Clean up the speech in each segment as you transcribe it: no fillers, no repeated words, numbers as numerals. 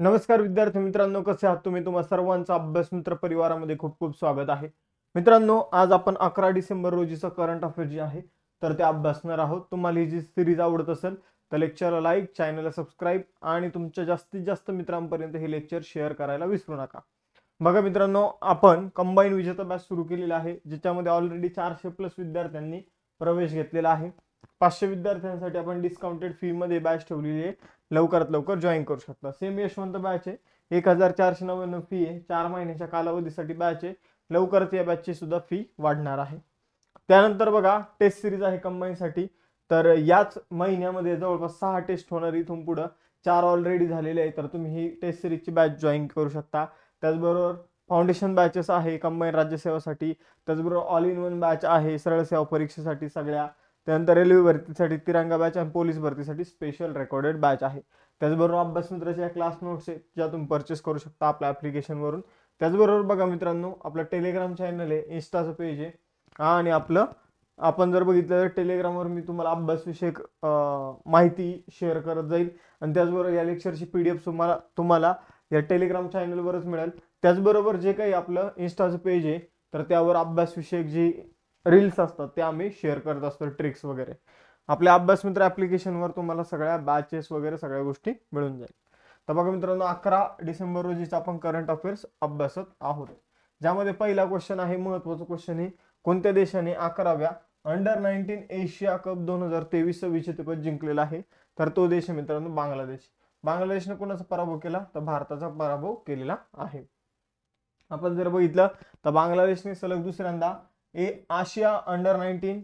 नमस्कार विद्यार्थी मित्रांनो, कसे आहात तुम्ही? तुम्हा सर्वांचा अभ्यास मित्र परिवारामध्ये खूप खूप स्वागत आहे. मित्रांनो, आज आपण 11 डिसेंबर रोजीचं करंट अफेअर जे आहे तर ते अभ्यासणार आहोत. तुम्हाला ही जी सिरीज आवडत असेल तर लेक्चरला लाईक, चॅनलला सबस्क्राईब आणि तुमच्या जास्तीत जास्त मित्रांपर्यंत हे लेक्चर शेअर करायला विसरू नका. बघा मित्रांनो, आपण कंबाईन विजेता बॅच सुरू केलेला आहे, ज्याच्यामध्ये ऑलरेडी 400+ विद्यार्थ्यांनी प्रवेश घेतलेला आहे. 500 विद्यार्थ्यांसाठी आपण डिस्काउंटेड फी मध्ये बॅच ठेवलेली आहे. लवकरात लवकर जॉईन करू शकता. सेम यशवंत बॅच आहे, 1499 फी आहे. 4 महिन्याच्या कालावधीसाठी बॅच आहे. लवकरच या बॅचची सुद्धा फी वाढणार आहे. त्यानंतर बघा, टेस्ट सिरीज आहे कंबाईनसाठी. तर याच महिन्यामध्ये जवळपास 6 टेस्ट होणार. इथून पुढे 4 ऑलरेडी झालेले आहे, तर तुम्ही ही टेस्ट सिरीजची बॅच जॉईन करू शकता. त्याचबरोबर फाउंडेशन बॅचेस आहे कंबाईन राज्यसेवासाठी. त्याचबरोबर ऑल इन वन बॅच आहे सरळ सेवा परीक्षेसाठी सगळ्या. त्यानंतर रेल्वे भरतीसाठी तिरंगा बॅच आणि पोलीस भरतीसाठी स्पेशल रेकॉर्डेड बॅच आहे. त्याचबरोबर अभ्यास मित्राच्या क्लास नोट्स आहेत, ज्या तुम्ही परचेस करू शकता आपल्या ॲप्लिकेशनवरून. त्याचबरोबर बघा मित्रांनो, आपलं टेलिग्राम चॅनल आहे, इन्स्टाचं पेज आहे आणि आपण जर बघितलं तर टेलिग्रामवर मी तुम्हाला अभ्यासविषयक माहिती शेअर करत जाईल. आणि त्याचबरोबर या लेक्चरची PDF तुम्हाला या टेलिग्राम चॅनलवरच मिळेल. त्याचबरोबर जे काही आपलं इन्स्टाचं पेज आहे तर त्यावर अभ्यासविषयक जी रील्स असतात ते आम्ही शेअर करत असतो, ट्रिक्स वगैरे. आपल्या अभ्यास मित्र ॲप्लिकेशनवर तुम्हाला सगळ्या बॅचेस वगैरे सगळ्या गोष्टी मिळून जाईल. तर बघा मित्रांनो, 11 डिसेंबर रोजीचा आपण करंट अफेअर्स अभ्यासत आहोत, ज्यामध्ये पहिला क्वेश्चन आहे, महत्त्वाचा क्वेश्चन आहे. कोणत्या देशाने 11व्या अंडर-19 एशिया कप 2023 विजेतेपद जिंकलेला आहे? तर तो देश आहे मित्रांनो बांगलादेश. बांगलादेशने कोणाचा पराभव केला? तर भारताचा पराभव केलेला आहे. आपण जर बघितलं तर बांगलादेशने सलग दुसऱ्यांदा आशिया अंडर-19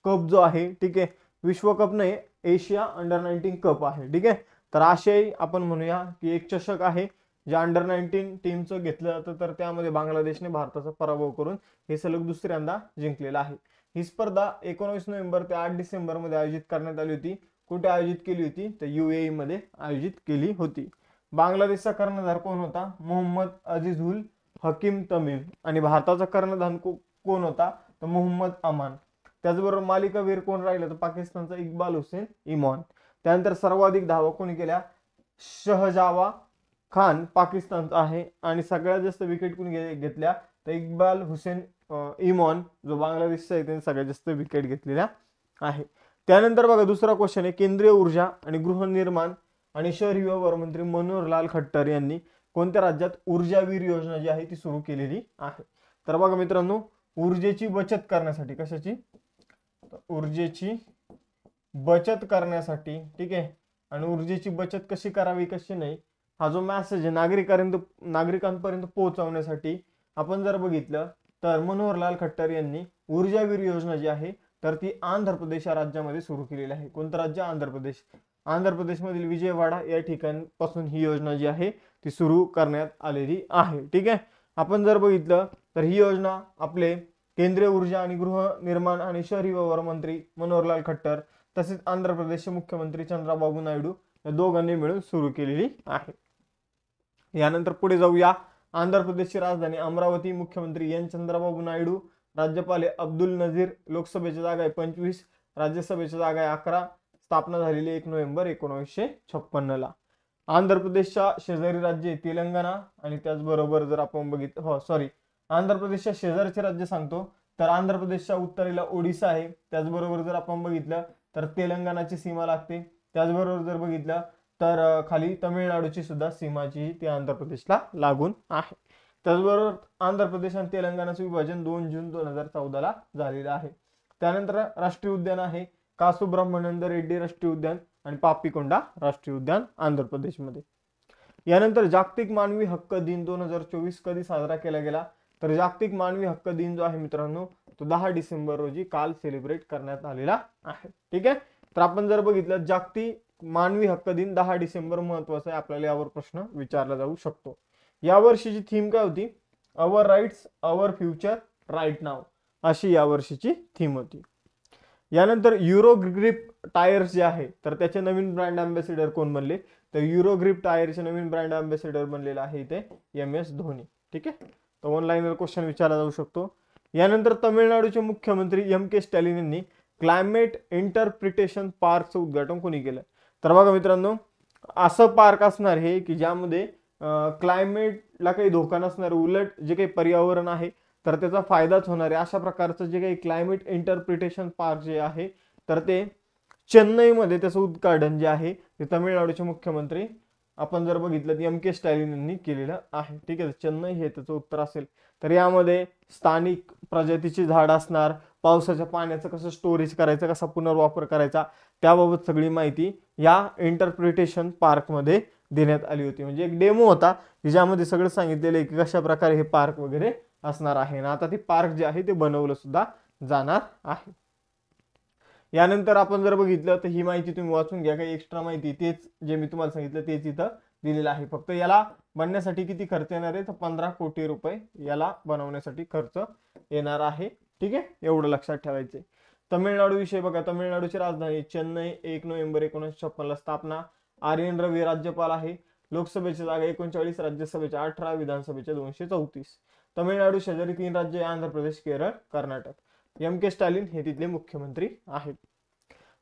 कप जो आहे, ठीक आहे, विश्वकप नाही, एशिया अंडर-19 कप आहे, ठीक आहे. तर आशियाई आपण म्हणूया की एक चषक आहे जे अंडर-19 टीमचं घेतलं जातं. तर त्यामध्ये बांगलादेशने भारताचा पराभव करून हे सलग दुसऱ्यांदा जिंकलेला आहे. ही स्पर्धा 19 नोव्हेंबर ते 8 डिसेंबर मध्ये आयोजित करण्यात आली होती. कुठे आयोजित केली होती? तर UAE मध्ये आयोजित केली होती. बांगलादेशचा कर्णधार कोण होता? मोहम्मद अजीजुल हकीम तमीम. आणि भारताचा कर्णधार कोण होता? तर मोहम्मद अमान. त्याचबरोबर मालिकावीर कोण राहिलं? तर पाकिस्तानचा इक्बाल हुसेन इमॉन. त्यानंतर सर्वाधिक धावा कोणी केल्या? शहजावा खान पाकिस्तानचा आहे. आणि सगळ्यात जास्त विकेट कोणी घेतल्या? तर इक्बाल हुसेन इमॉन जो बांगलादेशचा आहे, त्याने सगळ्यात जास्त विकेट घेतलेल्या आहे. त्यानंतर बघा, दुसरा क्वेश्चन आहे, केंद्रीय ऊर्जा आणि गृहनिर्माण आणि शहरी व्यवहार मंत्री मनोहरलाल खट्टर यांनी कोणत्या राज्यात ऊर्जावीर योजना जी आहे ती सुरू केलेली आहे? तर बघा मित्रांनो, ऊर्जेची बचत करण्यासाठी, कशाची? ऊर्जेची बचत करण्यासाठी, ठीक आहे. आणि ऊर्जेची बचत कशी करावी कशी नाही, हा जो मेसेज आहे नागरिकांपर्यंत पोहोचवण्यासाठी आपण जर बघितलं तर मनोहरलाल खट्टर यांनी ऊर्जावीर योजना जी आहे तर ती आंध्र प्रदेश या राज्यामध्ये सुरू केलेली आहे. कोणतं राज्य? आंध्र प्रदेश. आंध्र प्रदेशमधील विजयवाडा या ठिकाणापासून ही योजना जी आहे ती सुरू करण्यात आलेली आहे, ठीक आहे. आपण जर बघितलं तर ही योजना आपले केंद्रीय ऊर्जा आणि गृहनिर्माण आणि शहरी व्यवहार मंत्री मनोहरलाल खट्टर तसेच आंध्र प्रदेशचे मुख्यमंत्री चंद्राबाबू नायडू या दोघांनी मिळून सुरू केलेली आहे. यानंतर पुढे जाऊया. आंध्र प्रदेशची राजधानी अमरावती. मुख्यमंत्री एन चंद्राबाबू नायडू. राज्यपाल अब्दुल नजीर. लोकसभेची जागा आहे 25, राज्यसभेची जागा आहे 11. स्थापना झालेली 1 नोव्हेंबर 1956 ला. आंध्र प्रदेशच्या शेजारी राज्य तेलंगणा. आणि त्याचबरोबर जर आपण बघितलं, आंध्र प्रदेशच्या शेजारचे राज्य सांगतो, तर आंध्र प्रदेशच्या उत्तरेला ओडिसा आहे. त्याचबरोबर जर आपण बघितलं तर तेलंगणाची सीमा लागते. त्याचबरोबर जर बघितलं तर खाली तमिळनाडूची सुद्धा सीमा जी ती आंध्र प्रदेशला लागून आहे. त्याचबरोबर आंध्र प्रदेश आणि तेलंगणाचं विभाजन 2 जून 2014 ला झालेलं आहे. त्यानंतर राष्ट्रीय उद्यान आहे कासुब्रह्मण्य रेड्डी राष्ट्रीय उद्यान आणि पापीकोंडा राष्ट्रीय उद्यान आंध्र प्रदेशमध्ये. यानंतर जागतिक मानवी हक्क दिन 2024 कधी साजरा केला गेला? तर जागतिक मानवी हक्क दिन जो आहे मित्रांनो तो 10 डिसेंबर रोजी काल सेलिब्रेट करण्यात आलेला आहे, ठीक आहे. तर आपण जर बघितलं जागतिक मानवी हक्क दिन 10 डिसेंबर महत्वाचा आहे, आपल्याला यावर प्रश्न विचारला जाऊ शकतो. या वर्षीची थीम काय होती? Our rights our future right नाव, अशी या वर्षीची थीम होती. यानंतर युरो ग्रिप टायर्स जे आहे तर त्याचे नवीन ब्रँड अँबॅसेडर कोण बनले? तर युरो ग्रिप टायरचे नवीन ब्रँड अँबॅसेडर बनलेला आहे इथे MS धोनी, ठीक आहे. तो ऑनलाईनवर क्वेश्चन विचारला जाऊ शकतो. यानंतर तमिळनाडूचे मुख्यमंत्री MK स्टॅलिन यांनी क्लायमेट इंटरप्रिटेशन पार्कचं उद्घाटन कोणी केलं? तर बघा मित्रांनो, असं पार्क असणार हे की ज्यामध्ये क्लायमेटला काही धोका नसणार, उलट जे काही पर्यावरण आहे तर त्याचा फायदाच होणार आहे. अशा प्रकारचं जे काही क्लायमेट इंटरप्रिटेशन पार्क जे आहे तर ते चेन्नईमध्ये त्याचं उद्घाटन जे आहे ते तामिळनाडूचे मुख्यमंत्री आपण जर बघितलं तर M.K. स्टॅलिन यांनी केलेलं आहे. ठीक आहे, चेन्नई हे त्याचं उत्तर असेल. तर यामध्ये स्थानिक प्रजातीची झाड असणार, पावसाच्या पाण्याचं कसं स्टोरेज करायचं, कसा पुनर्वापर करायचा, त्याबाबत सगळी माहिती या इंटरप्रिटेशन पार्कमध्ये देण्यात आली होती. म्हणजे एक डेमो होता ज्यामध्ये सगळं सांगितलेलं आहे की कशा प्रकारे हे पार्क वगैरे असणार आहे. आणि आता ते पार्क जे आहे ते बनवलं सुद्धा जाणार आहे. यानंतर आपण जर बघितलं तर ही माहिती तुम्ही वाचून घ्या, काही एक्स्ट्रा माहिती तेच जे मी तुम्हाला सांगितलं तेच इथं दिलेलं आहे. फक्त याला बनण्यासाठी किती खर्च येणार आहे तर 15 कोटी रुपये याला बनवण्यासाठी खर्च येणार आहे. ठीक आहे, एवढं लक्षात ठेवायचं. तमिळनाडू विषय बघा, तमिळनाडूची राजधानी चेन्नई, 1 नोव्हेंबर 1956 ला स्थापना. R.N. रवी राज्यपाल आहे. लोकसभेची जागा 39, राज्यसभेच्या 18, विधानसभेच्या 234. तमिळनाडू शेजारी 3 राज्य, आंध्र प्रदेश, केरळ, कर्नाटक. M.K. स्टॅलिन हे तिथले मुख्यमंत्री आहेत.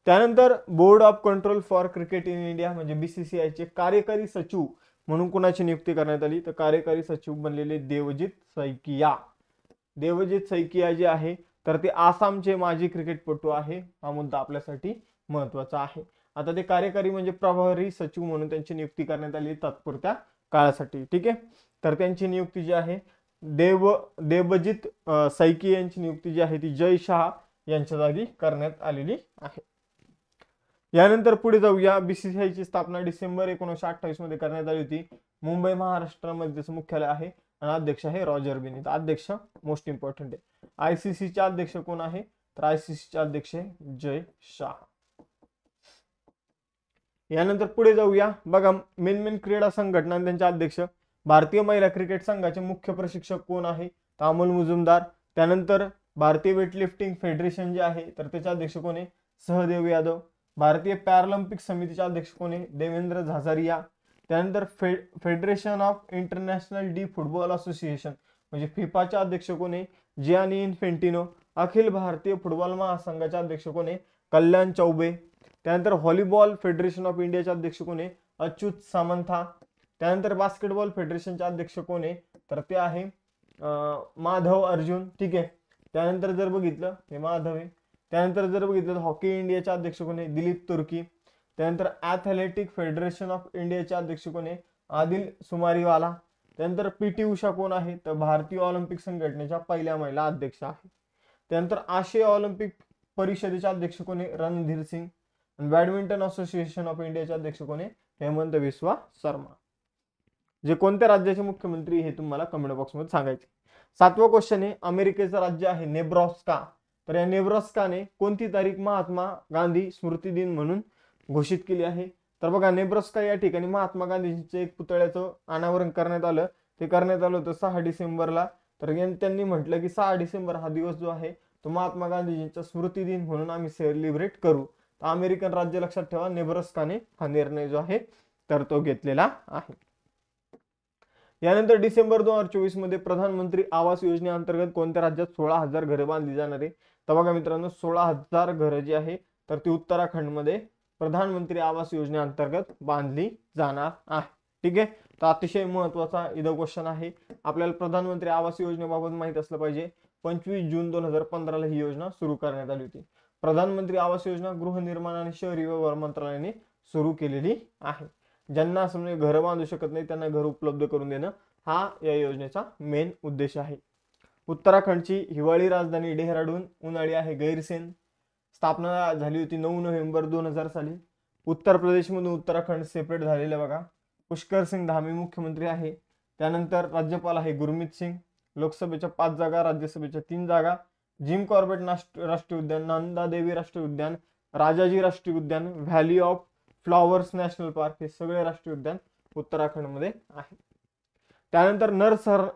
त्यानंतर board of control for cricket in India म्हणजे BCCI चे कार्यकारी सचिव म्हणून कुणाची नियुक्ती करण्यात आली तर कार्यकारी सचिव बनलेले देवजीत सैकिया. देवजीत सैकिया जे आहे तर ते आसामचे माजी क्रिकेटपटू आहे. हा मुद्दा आपल्यासाठी महत्वाचा आहे. आता ते कार्यकारी म्हणजे प्रभारी सचिव म्हणून त्यांची नियुक्ती करण्यात आली तात्पुरत्या काळासाठी. ठीक आहे, तर त्यांची नियुक्ती जी आहे देवजीत सैकिया यांची नियुक्ती जी आहे ती जय शहा यांच्या जागी करण्यात आलेली आहे. यानंतर पुढे जाऊया. BCCI ची स्थापना डिसेंबर 1928 मध्ये करण्यात आली होती. मुंबई महाराष्ट्रामध्ये त्याचं मुख्यालय आहे आणि अध्यक्ष आहे रॉजर बिनी. अध्यक्ष मोस्ट इम्पॉर्टंट आहे. ICC चे अध्यक्ष कोण आहे तर ICC चे अध्यक्ष आहे जय शाह. यानंतर पुढे जाऊया. बघा, मेन क्रीडा संघटना आणि त्यांचे अध्यक्ष. भारतीय महिला क्रिकेट संघाचे मुख्य प्रशिक्षक कोण आहे तर अमोल मुजुमदार. त्यानंतर भारतीय वेटलिफ्टिंग फेडरेशन जे आहे तर त्याचे अध्यक्ष कोण आहे सहदेव यादव. भारतीय पॅरालिम्पिक समितीचे अध्यक्ष कोण आहे देवेंद्र झाझारिया. त्यानंतर federation of international D football association म्हणजे फिफाचे अध्यक्ष कोण आहे Gianni Infantino. Akhil Bharatiya football महासंघाचे अध्यक्ष कोण आहे कल्याण चौबे. त्यानंतर व्हॉलीबॉल फेडरेशन ऑफ इंडियाचे अध्यक्ष कोण आहे अच्युत सामंथा. त्यानंतर बास्केटबॉल फेडरेशनचे अध्यक्ष कोण आहे तर ते आहे माधव अर्जुन. ठीक आहे, त्यानंतर जर बघितलं हे माधव आहे. त्यानंतर जर बघितलं तर हॉकी इंडियाचे अध्यक्ष कोण आहे दिलीप तुर्की. त्यानंतर ॲथलेटिक फेडरेशन ऑफ इंडियाचे अध्यक्ष कोण आहे आदिल सुमारीवाला. त्यानंतर PT उषा कोण आहे तर भारतीय ऑलिम्पिक संघटनेच्या पहिल्या महिला अध्यक्ष आहे. त्यानंतर आशिया ऑलिम्पिक परिषदेचे अध्यक्ष कोण आहे Randhir Singh. Badminton association of इंडियाचे अध्यक्ष कोण आहे हेमंत बिस्वा शर्मा. जे कोणत्या राज्याचे मुख्यमंत्री हे तुम्हाला कमेंट बॉक्स मध्ये सांगायचे. 7वा क्वेश्चन आहे अमेरिकेचं राज्य आहे नेब्रास्का. तर या नेब्रास्काने कोणती तारीख महात्मा गांधी स्मृती दिन म्हणून घोषित केली आहे तर बघा, नेब्रास्का या ठिकाणी महात्मा गांधींचं एक पुतळ्याचं अनावरण करण्यात आलं. ते करण्यात आलं होतं 6 डिसेंबरला. तर त्यांनी म्हटलं की 6 डिसेंबर हा दिवस जो आहे तो महात्मा गांधीजींचा स्मृती दिन म्हणून आम्ही सेलिब्रेट करू. तर अमेरिकन राज्य लक्षात ठेवा, नेब्रास्काने हा निर्णय जो आहे तर तो घेतलेला आहे. यानंतर डिसेंबर 2024 मध्ये प्रधानमंत्री आवास योजनेअंतर्गत कोणत्या राज्यात 16,000 घरे बांधली जाणार आहे तर बघा मित्रांनो, 16,000 घरं जी आहे तर ती उत्तराखंडमध्ये प्रधानमंत्री आवास योजनेअंतर्गत बांधली जाणार आहे. ठीक आहे, तर अतिशय महत्वाचा इथं क्वेश्चन आहे. आपल्याला प्रधानमंत्री आवास योजनेबाबत माहित असलं पाहिजे. 25 जून 2015 ला ही योजना सुरू करण्यात आली होती. प्रधानमंत्री आवास योजना गृहनिर्माण आणि शहरी व्यवहार मंत्रालयाने सुरू केलेली आहे. ज्यांना समजा घर बांधू शकत नाही त्यांना घर उपलब्ध करून देणं हा या योजनेचा मेन उद्देश आहे. उत्तराखंडची हिवाळी राजधानी डेहराडून, उन्हाळी आहे गैरसेन. स्थापना झाली होती 9 नोव्हेंबर 2000 साली. उत्तर प्रदेशमधून उत्तराखंड सेपरेट झालेले बघा. पुष्कर सिंग धामी मुख्यमंत्री आहे. त्यानंतर राज्यपाल आहे गुरमीत सिंग. लोकसभेच्या 5 जागा, राज्यसभेच्या 3 जागा. जिम कॉर्बेट राष्ट्रीय उद्यान, नंदा देवी राष्ट्रीय उद्यान, राजाजी राष्ट्रीय उद्यान, valley of flowers national park हे सगळे राष्ट्रीय उद्यान उत्तराखंडमध्ये आहे. त्यानंतर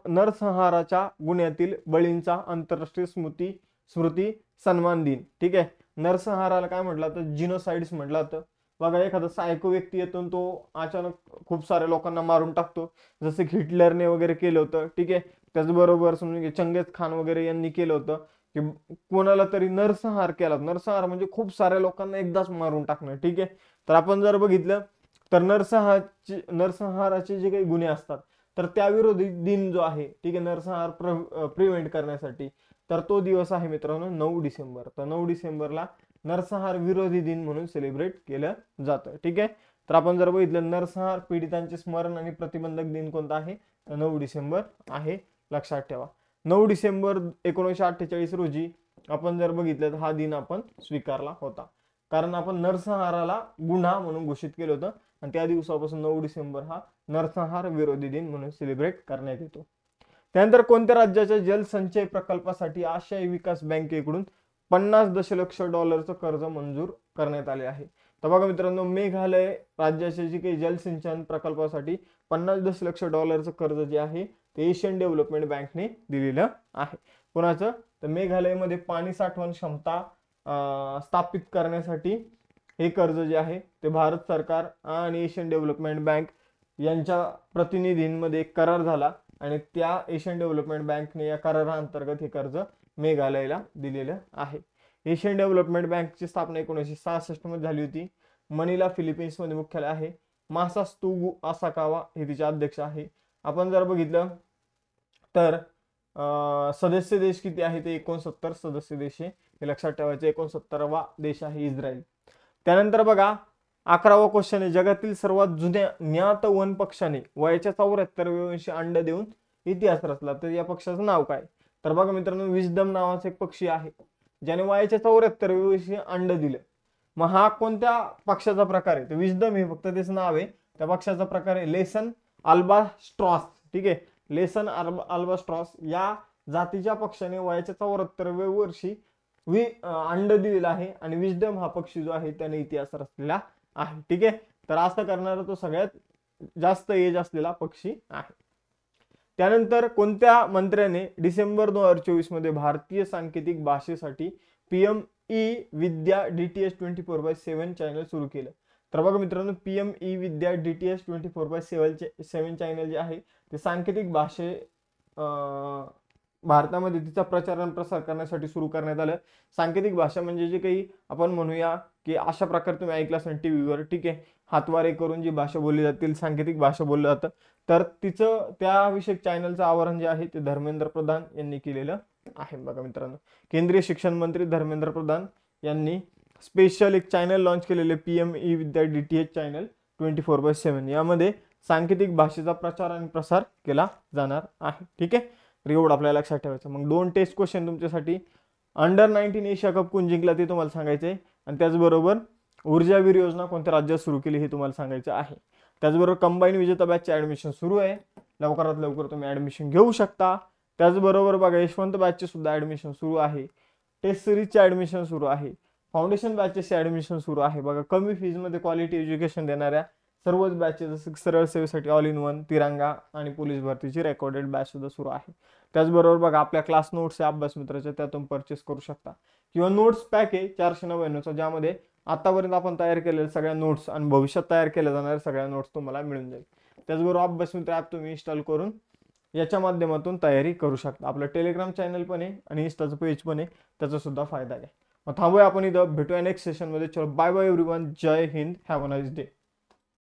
नरसंहाराच्या गुन्ह्यातील बळींचा आंतरराष्ट्रीय स्मृती सन्मान दिन. ठीक आहे, नरसंहाराला काय म्हटलं तर जिनोसाइड्स म्हटलं जातं. बघा, एखादा सायको व्यक्ती येतो तो अचानक खूप साऱ्या लोकांना मारून टाकतो, जसं की हिटलरने वगैरे केलं होतं. ठीक आहे, त्याचबरोबर समजून चंगेज खान वगैरे यांनी केलं होतं की कोणाला तरी नरसंहार केला. नरसंहार म्हणजे खूप साऱ्या लोकांना एकदाच मारून टाकणं. ठीक आहे, तर आपण जर बघितलं तर नरसंहाराचे जे काही गुन्हे असतात तर त्याविरोधी दिन जो आहे, ठीक आहे, नरसंहार प्रिव्हेंट करण्यासाठी, तर तो दिवस आहे मित्रांनो 9 डिसेंबर. तर 9 डिसेंबरला नरसंहार विरोधी दिन म्हणून सेलिब्रेट केलं जातं. ठीक आहे. तर आपण जर बघितलं नरसंहार पीडितांचे स्मरण आणि प्रतिबंधक दिन कोणता आहे, तर 9 डिसेंबर आहे. लक्षात ठेवा. 9 डिसेंबर 1948 रोजी आपण जर बघितलं तर हा दिन आपण स्वीकारला होता, कारण आपण नरसंहाराला गुन्हा म्हणून घोषित केलं होतं आणि त्या दिवसापासून 9 डिसेंबर हा नरसंहार विरोधी दिन म्हणून सेलिब्रेट करण्यात येतो. त्यानंतर कोणत्या राज्याच्या जलसंचय प्रकल्पासाठी आशियाई विकास बँकेकडून 50 दशलक्ष डॉलरचं कर्ज मंजूर करण्यात आले आहे. तर बघा मित्रांनो, मेघालय राज्याच्या जी काही जलसिंचन प्रकल्पासाठी 50 दशलक्ष डॉलरचं कर्ज जे आहे ते एशियन डेव्हलपमेंट बँकने दिलेलं आहे. कोणाचं, तर मेघालयमध्ये पाणी साठवण क्षमता स्थापित करण्यासाठी हे कर्ज जे आहे ते भारत सरकार आणि एशियन डेव्हलपमेंट बँक यांच्या प्रतिनिधींमध्ये एक करार झाला आणि त्या एशियन डेव्हलपमेंट बँकने या कराराअंतर्गत हे कर्ज मेघालयला दिलेलं आहे. एशियन डेव्हलपमेंट बँकची स्थापना 1966 मध्ये झाली होती. मनिला फिलिपिन्स मध्ये मुख्यालय आहे. मासास्तुगु आसाकावा हे तिचे अध्यक्ष आहे. आपण जर बघितलं तर सदस्य देश किती आहे, ते 69 सदस्य देश आहे. हे लक्षात ठेवायचं. 69वा देश आहे इस्रायल. त्यानंतर बघा 11वा क्वेश्चन आहे, जगातील सर्वात जुन्या ज्ञात वन पक्षाने वयाच्या 74व्या वर्षी अंड देऊन इतिहास रचला, तर या पक्षाचं नाव काय. तर बघा मित्रांनो, विजडम नावाचा एक पक्षी आहे ज्याने वयाच्या 74व्या वर्षी अंड दिलं. मग हा कोणत्या पक्षाचा प्रकार आहे, तर विजडम हे फक्त त्याचं नाव आहे. त्या पक्षाचा प्रकार आहे लेसन अल्बास्ट्रॉस. ठीक आहे, लेसन अल्बास्ट्रॉस या जातीच्या पक्षाने वयाच्या 74व्या वर्षी अंड दिलेला आहे आणि विजडम हा पक्षी जो आहे त्याने इतिहास रचलेला आहे. ठीक आहे, तर असं करणारा तो सगळ्यात जास्त एज असलेला पक्षी आहे. त्यानंतर कोणत्या मंत्र्याने डिसेंबर 2024 मध्ये भारतीय सांकेतिक भाषेसाठी PM-ई विद्या DTH 24/7 चॅनल सुरू केलं. तर बघा मित्रांनो, PM-ई विद्या DTH 24/7 चॅनल जे आहे ते सांकेतिक भाषे भारतामध्ये तिचा प्रचार आणि प्रसार करण्यासाठी सुरू करण्यात आलं. सांकेतिक भाषा म्हणजे जे काही आपण म्हणूया की अशा प्रकारे तुम्ही ऐकलं असेल टीव्हीवर, ठीक आहे, हातवारे करून जी भाषा बोलली जातील सांकेतिक भाषा बोललं जातं. तर तिचं त्याविषयक चॅनलचं आवाहन जे आहे ते धर्मेंद्र प्रधान यांनी केलेलं आहे. बघा मित्रांनो, केंद्रीय शिक्षण मंत्री धर्मेंद्र प्रधान यांनी स्पेशल एक चॅनल लॉन्च केलेले PM-ई विद्या DTH चॅनल 24/7. यामध्ये सांकेतिक भाषेचा प्रचार आणि प्रसार केला जाणार आहे. ठीक आहे, तर एवढं आपल्याला लक्षात ठेवायचं. मग 2 टेस्ट क्वेश्चन तुमच्यासाठी. अंडर-19 एशिया कप कोण जिंकला ते तुम्हाला सांगायचंय आणि त्याचबरोबर ऊर्जावीर योजना कोणत्या राज्यात सुरू केली हे तुम्हाला सांगायचं आहे. त्याचबरोबर कंबाईन विजेता बॅचचे ऍडमिशन सुरू आहे. लवकरात लवकर तुम्ही ऍडमिशन घेऊ शकता. त्याचबरोबर बघा यशवंत बॅचचे सुद्धा ऍडमिशन सुरू आहे. टेस्ट सिरीजचे ऍडमिशन सुरू आहे. फाउंडेशन बॅचेसचे ऍडमिशन सुरू आहे. बघा कमी फीज मध्ये क्वालिटी एज्युकेशन देणाऱ्या सर्वच बॅचेस जसं सरळ सेवेसाठी ऑल इन वन, तिरंगा आणि पोलीस भरतीची रेकॉर्डेड बॅच सुद्धा सुरू आहे. त्याचबरोबर बघा आपल्या क्लास नोट्स आहे अभ्यास मित्राच्या, त्यातून परचेस करू शकता किंवा नोट्स पॅक आहे 499चा, ज्यामध्ये आतापर्यंत आपण तयार केलेल्या सगळ्या नोट्स आणि भविष्यात तयार केल्या जाणाऱ्या सगळ्या नोट्स तुम्हाला मिळून जाईल. त्याचबरोबर अभ्यास मित्र ॲप तुम्ही इन्स्टॉल करून याच्या माध्यमातून तयारी करू शकता. आपलं टेलिग्राम चॅनल पण आहे आणि इन्स्टाचं पेज पण आहे, त्याचा सुद्धा फायदा आहे. मग थांबूया आपण इथं, भेटूया नेक्स्ट सेशनमध्ये. चलो बाय बाय एव्हरीवन, जय Hind, have a nice day.